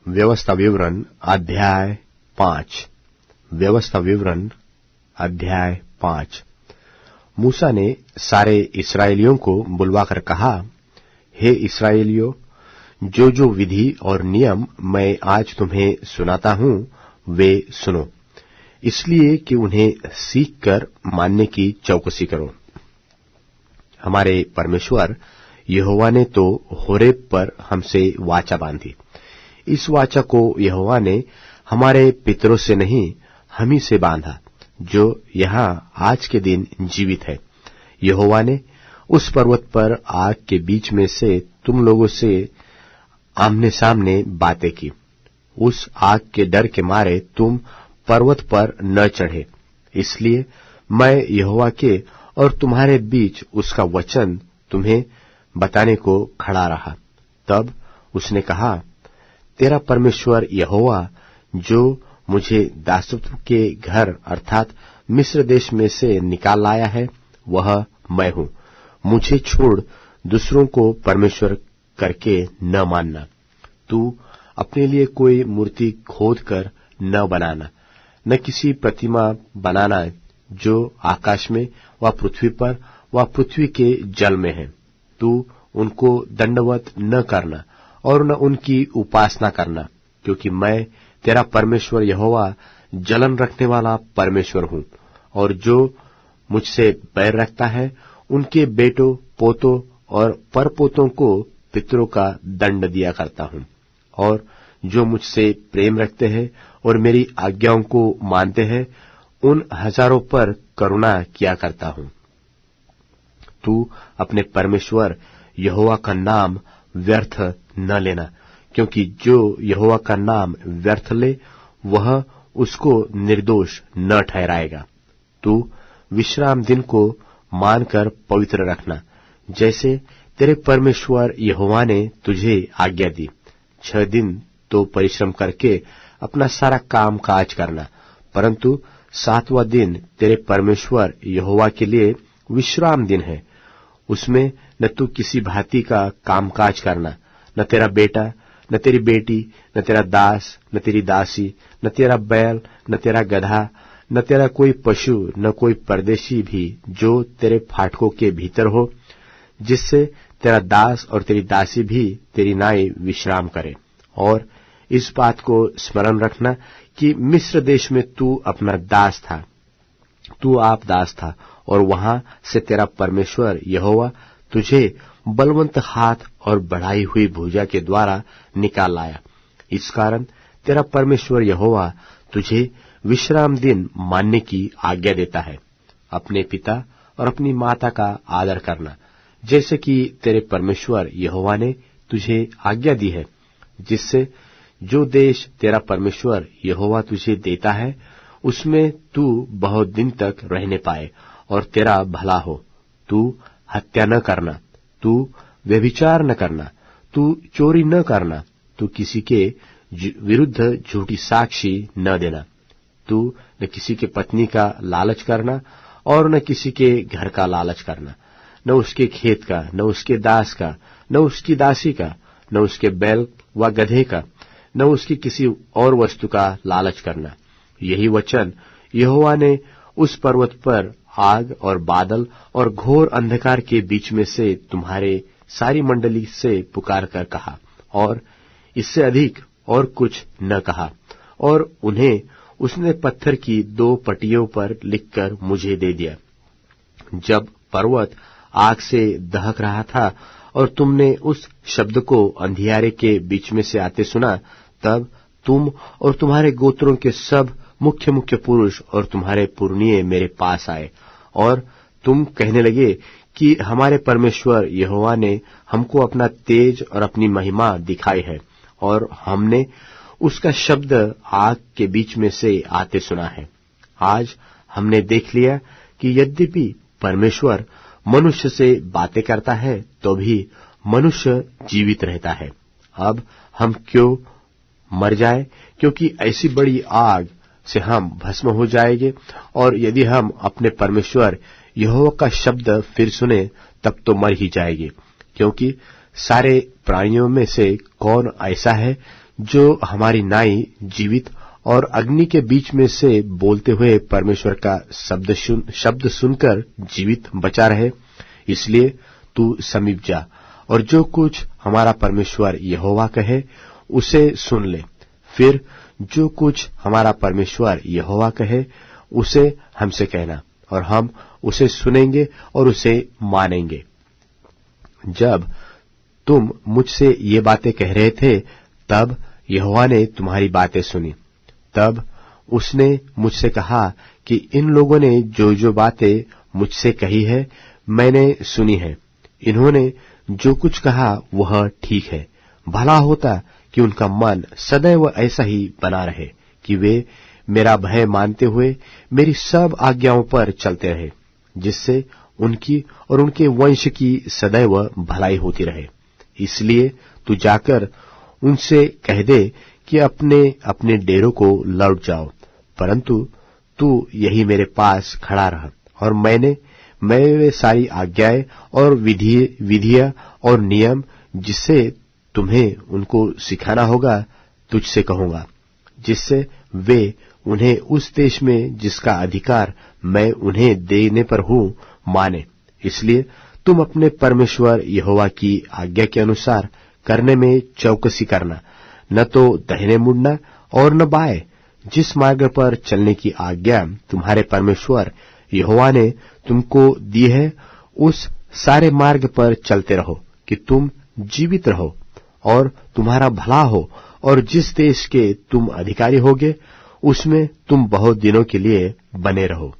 व्यवस्था विवरण अध्याय 5। व्यवस्था विवरण अध्याय 5। मूसा ने सारे इस्राएलियों को बुलवाकर कहा, हे इस्राएलियों, जो जो विधि और नियम मैं आज तुम्हें सुनाता हूं वे सुनो, इसलिए कि उन्हें सीखकर मानने की चौकसी करो। हमारे परमेश्वर यहोवा ने तो होरेब पर हमसे वाचा बांधी। इस वाचा को यहोवा ने हमारे पितरों से नहीं, हम ही से बांधा, जो यहां आज के दिन जीवित है। यहोवा ने उस पर्वत पर आग के बीच में से तुम लोगों से आमने सामने बातें की। उस आग के डर के मारे तुम पर्वत पर न चढ़े, इसलिए मैं यहोवा के और तुम्हारे बीच उसका वचन तुम्हें बताने को खड़ा रहा। तब उसने कहा, तेरा परमेश्वर यहोवा जो मुझे दासत्व के घर अर्थात मिस्र देश में से निकाल लाया है, वह मैं हूं। मुझे छोड़ दूसरों को परमेश्वर करके न मानना। तू अपने लिए कोई मूर्ति खोद कर न बनाना, न किसी प्रतिमा बनाना जो आकाश में व पृथ्वी पर व पृथ्वी के जल में है। तू उनको दंडवत न करना और न उनकी उपासना करना, क्योंकि मैं तेरा परमेश्वर यहोवा जलन रखने वाला परमेश्वर हूं, और जो मुझसे बैर रखता है उनके बेटों, पोतों और परपोतों को पितरों का दंड दिया करता हूं, और जो मुझसे प्रेम रखते हैं और मेरी आज्ञाओं को मानते हैं उन हजारों पर करुणा किया करता हूं। तू अपने परमेश्वर यहोवा का नाम व्यर्थ न लेना, क्योंकि जो यहोवा का नाम व्यर्थ ले वह उसको निर्दोष न ठहराएगा। तू विश्राम दिन को मानकर पवित्र रखना, जैसे तेरे परमेश्वर यहोवा ने तुझे आज्ञा दी। 6 दिन तो परिश्रम करके अपना सारा काम काज करना, परंतु 7वां दिन तेरे परमेश्वर यहोवा के लिए विश्राम दिन है। उसमें न तू किसी भांति का कामकाज करना, न तेरा बेटा, न तेरी बेटी, न तेरा दास, न तेरी दासी, न तेरा बैल, न तेरा गधा, न तेरा कोई पशु, न कोई परदेशी भी जो तेरे फाटकों के भीतर हो, जिससे तेरा दास और तेरी दासी भी तेरी नाई विश्राम करे। और इस बात को स्मरण रखना कि मिस्र देश में तू अपना दास था, तू आप दास था, और वहां से तेरा परमेश्वर यहोवा तुझे बलवंत हाथ और बढ़ाई हुई भुजा के द्वारा निकाल लाया। इस कारण तेरा परमेश्वर यहोवा तुझे विश्राम दिन मानने की आज्ञा देता है। अपने पिता और अपनी माता का आदर करना, जैसे कि तेरे परमेश्वर यहोवा ने तुझे आज्ञा दी है, जिससे जो देश तेरा परमेश्वर यहोवा तुझे देता है उसमें तू बहुत दिन तक रहने पाए और तेरा भला हो। तू हत्या न करना, तू व्यभिचार न करना, तू चोरी न करना, तू किसी के विरुद्ध झूठी साक्षी न देना, तू न किसी के पत्नी का लालच करना और न किसी के घर का लालच करना, न उसके खेत का, न उसके दास का, न उसकी दासी का, न उसके बैल व गधे का, न उसकी किसी और वस्तु का लालच करना। यही वचन यहोवा ने उस पर्वत पर आग और बादल और घोर अंधकार के बीच में से तुम्हारे सारी मंडली से पुकार कर कहा, और इससे अधिक और कुछ न कहा। और उन्हें उसने पत्थर की 2 पटियों पर लिखकर मुझे दे दिया। जब पर्वत आग से दहक रहा था और तुमने उस शब्द को अंधियारे के बीच में से आते सुना, तब तुम और तुम्हारे गोत्रों के सब मुख्य मुख्य पुरुष और तुम्हारे पुरनिये मेरे पास आए, और तुम कहने लगे कि हमारे परमेश्वर यहोवा ने हमको अपना तेज और अपनी महिमा दिखाई है, और हमने उसका शब्द आग के बीच में से आते सुना है। आज हमने देख लिया कि यद्यपि परमेश्वर मनुष्य से बातें करता है तो भी मनुष्य जीवित रहता है। अब हम क्यों मर जाए, क्योंकि ऐसी बड़ी आग से हम भस्म हो जाएंगे। और यदि हम अपने परमेश्वर यहोवा का शब्द फिर सुने तब तो मर ही जाएंगे, क्योंकि सारे प्राणियों में से कौन ऐसा है जो हमारी नाई जीवित और अग्नि के बीच में से बोलते हुए परमेश्वर का शब्द सुनकर जीवित बचा रहे। इसलिए तू समीप जा और जो कुछ हमारा परमेश्वर यहोवा कहे उसे सुन ले। फिर जो कुछ हमारा परमेश्वर यहोवा कहे उसे हमसे कहना और हम उसे सुनेंगे और उसे मानेंगे। जब तुम मुझसे ये बातें कह रहे थे तब यहोवा ने तुम्हारी बातें सुनी। तब उसने मुझसे कहा कि इन लोगों ने जो जो बातें मुझसे कही है मैंने सुनी है। इन्होंने जो कुछ कहा वह ठीक है। भला होता कि उनका मन सदैव ऐसा ही बना रहे कि वे मेरा भय मानते हुए मेरी सब आज्ञाओं पर चलते रहे, जिससे उनकी और उनके वंश की सदैव भलाई होती रहे। इसलिए तू जाकर उनसे कह दे कि अपने अपने डेरों को लौट जाओ, परंतु तू यही मेरे पास खड़ा रह और मैं वे सारी आज्ञाएं और विधियां और नियम जिससे तुम्हें उनको सिखाना होगा तुझसे कहूंगा, जिससे वे उन्हें उस देश में जिसका अधिकार मैं उन्हें देने पर हूं माने। इसलिए तुम अपने परमेश्वर यहोवा की आज्ञा के अनुसार करने में चौकसी करना, न तो दाहिने मुड़ना और न बाएं। जिस मार्ग पर चलने की आज्ञा तुम्हारे परमेश्वर यहोवा ने तुमको दी है उस सारे मार्ग पर चलते रहो कि तुम जीवित रहो और तुम्हारा भला हो, और जिस देश के तुम अधिकारी होगे उसमें तुम बहुत दिनों के लिए बने रहो।